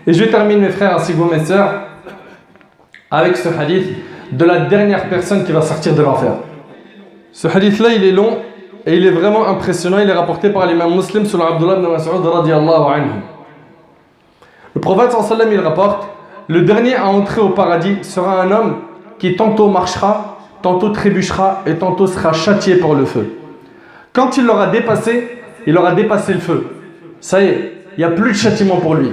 Et je termine, mes frères ainsi que vous, mes sœurs, avec ce hadith de la dernière personne qui va sortir de l'enfer. Ce hadith-là, il est long et il est vraiment impressionnant. Il est rapporté par l'imam Muslim sur Abdullah ibn Mas'ud radiyallahu anhu. Le prophète sallallahu alayhi wa sallam, il rapporte: le dernier à entrer au paradis sera un homme qui tantôt marchera, tantôt trébuchera et tantôt sera châtié par le feu. Quand il aura dépassé le feu. Ça y est, il n'y a plus de châtiment pour lui.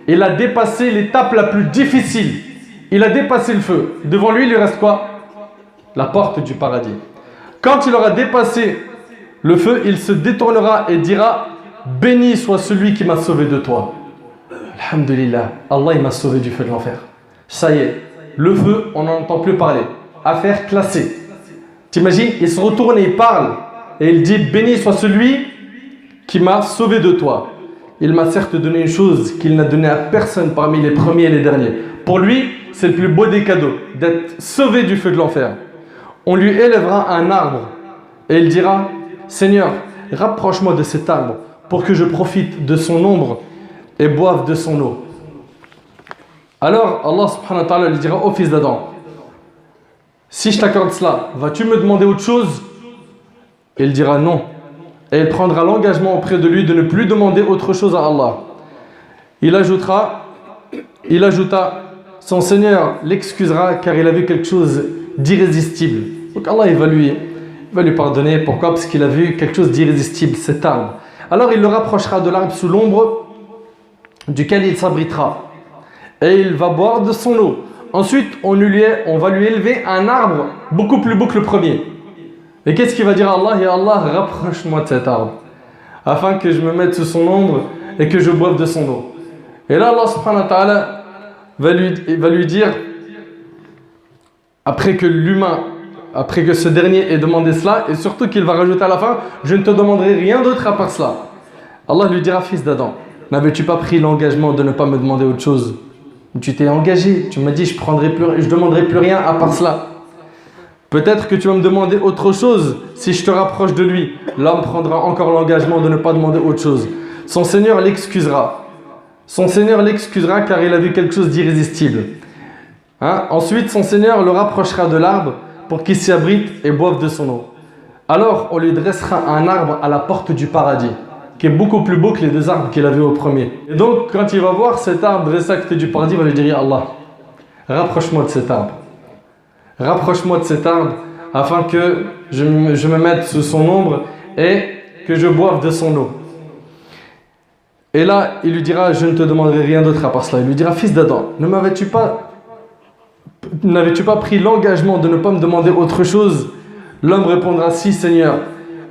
Il a dépassé l'étape la plus difficile. Il a dépassé le feu. Devant lui, il lui reste quoi? La porte du paradis. Quand il aura dépassé le feu, il se détournera et dira: béni soit celui qui m'a sauvé de toi. Alhamdulillah, Allah il m'a sauvé du feu de l'enfer. Ça y est, le feu, on n'en entend plus parler. Affaire classée. T'imagines, il se retourne et il parle. Et il dit: béni soit celui qui m'a sauvé de toi. Il m'a certes donné une chose qu'il n'a donnée à personne parmi les premiers et les derniers. Pour lui, c'est le plus beau des cadeaux, d'être sauvé du feu de l'enfer. On lui élèvera un arbre et il dira: Seigneur, rapproche-moi de cet arbre pour que je profite de son ombre et boive de son eau. Alors Allah subhanahu wa ta'ala lui dira: ô fils d'Adam, si je t'accorde cela, vas-tu me demander autre chose? Et il dira non. Et il prendra l'engagement auprès de lui de ne plus demander autre chose à Allah. Il ajouta: son Seigneur l'excusera car il a vu quelque chose d'irrésistible. Donc Allah il va lui pardonner. Pourquoi? Parce qu'il a vu quelque chose d'irrésistible, cet arbre. Alors il le rapprochera de l'arbre sous l'ombre duquel il s'abritera. Et il va boire de son eau. Ensuite, on va lui élever un arbre beaucoup plus beau que le premier. Et qu'est-ce qu'il va dire à Allah? Ya Allah, rapproche-moi de cet arbre, afin que je me mette sous son ombre et que je boive de son eau. Et là, Allah subhanahu wa ta'ala va lui dire, après que ce dernier ait demandé cela, et surtout qu'il va rajouter à la fin: je ne te demanderai rien d'autre à part cela. Allah lui dira: fils d'Adam, n'avais-tu pas pris l'engagement de ne pas me demander autre chose? Tu t'es engagé, tu m'as dit: je ne demanderai plus rien à part cela. Peut-être que tu vas me demander autre chose si je te rapproche de lui. L'homme prendra encore l'engagement de ne pas demander autre chose. Son Seigneur l'excusera. Car il a vu quelque chose d'irrésistible. Ensuite, son Seigneur le rapprochera de l'arbre pour qu'il s'y abrite et boive de son eau. Alors, on lui dressera un arbre à la porte du paradis, qui est beaucoup plus beau que les deux arbres qu'il a vus au premier. Et donc, quand il va voir cet arbre dressé à côté du paradis, il va lui dire: Ya Allah, rapproche-moi de cet arbre. Rapproche-moi de cet arbre afin que je me mette sous son ombre et que je boive de son eau. Et là, il lui dira: je ne te demanderai rien d'autre à part cela. Il lui dira: fils d'Adam, n'avais-tu pas pris l'engagement de ne pas me demander autre chose? L'homme répondra: si, Seigneur,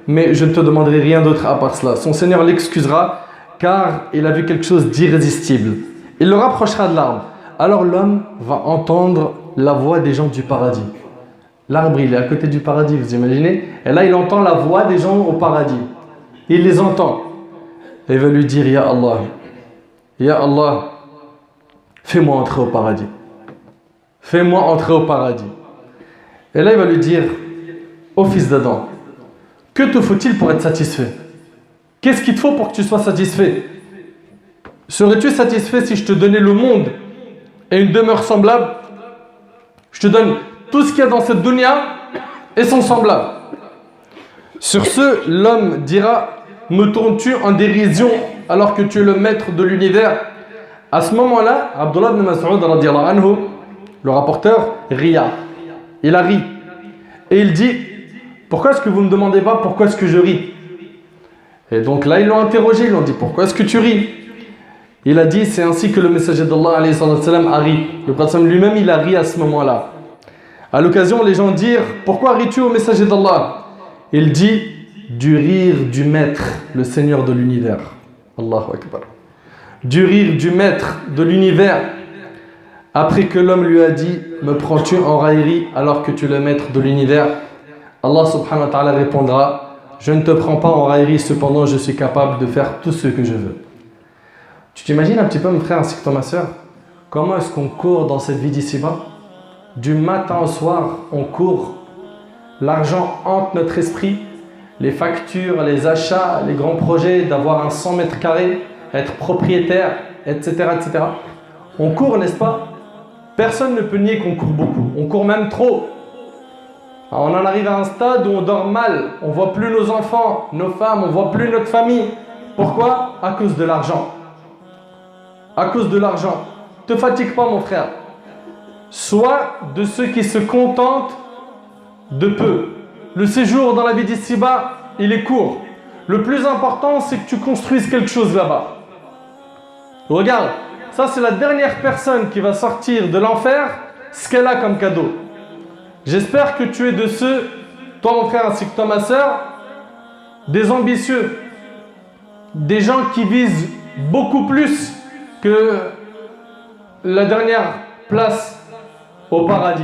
mais je ne te demanderai rien d'autre à part cela. Son Seigneur l'excusera car il a vu quelque chose d'irrésistible. Il le rapprochera de l'arbre. Alors l'homme va entendre la voix des gens du paradis. L'arbre, il est à côté du paradis, vous imaginez? Et là, il entend la voix des gens au paradis. Il les entend. Et il va lui dire: Ya Allah, fais-moi entrer au paradis. Fais-moi entrer au paradis. Et là, il va lui dire: ô fils d'Adam, que te faut-il pour être satisfait? Qu'est-ce qu'il te faut pour que tu sois satisfait? Serais-tu satisfait si je te donnais le monde et une demeure semblable? Je te donne tout ce qu'il y a dans cette dunya et son semblable. Sur ce, l'homme dira: me tournes-tu en dérision alors que tu es le maître de l'univers? À ce moment-là, Abdullah ibn Mas'ud radiyallahu anhu, le rapporteur, ria. Il a ri. Et il dit: pourquoi est-ce que vous ne me demandez pas pourquoi est-ce que je ris? Et donc là, ils l'ont interrogé, ils l'ont dit: pourquoi est-ce que tu ris? Il a dit: c'est ainsi que le messager d'Allah alayhi sallam a ri. Le prophète lui-même, il a ri à ce moment-là. À l'occasion, les gens dirent: pourquoi ris-tu au messager d'Allah? Il dit: du rire du maître, le Seigneur de l'univers. Allahu Akbar. Du rire du maître de l'univers. Après que l'homme lui a dit: me prends-tu en raillerie alors que tu es le maître de l'univers? Allah subhanahu wa ta'ala répondra: je ne te prends pas en raillerie, cependant je suis capable de faire tout ce que je veux. Tu t'imagines un petit peu, mon frère ainsi que toi, ma soeur, comment est-ce qu'on court dans cette vie d'ici-bas? Du matin au soir, on court. L'argent hante notre esprit. Les factures, les achats, les grands projets, d'avoir un 100 mètres carrés, être propriétaire, etc., etc. On court, n'est-ce pas? Personne ne peut nier qu'on court beaucoup. On court même trop. Alors, on en arrive à un stade où on dort mal. On ne voit plus nos enfants, nos femmes, on ne voit plus notre famille. Pourquoi? À cause de l'argent. À cause de l'argent. Ne te fatigue pas, mon frère. Sois de ceux qui se contentent de peu. Le séjour dans la vie d'ici-bas, il est court. Le plus important, c'est que tu construises quelque chose là-bas. Regarde, ça c'est la dernière personne qui va sortir de l'enfer, ce qu'elle a comme cadeau. J'espère que tu es de ceux, toi mon frère ainsi que toi ma soeur, des ambitieux, des gens qui visent beaucoup plus que la dernière place au paradis.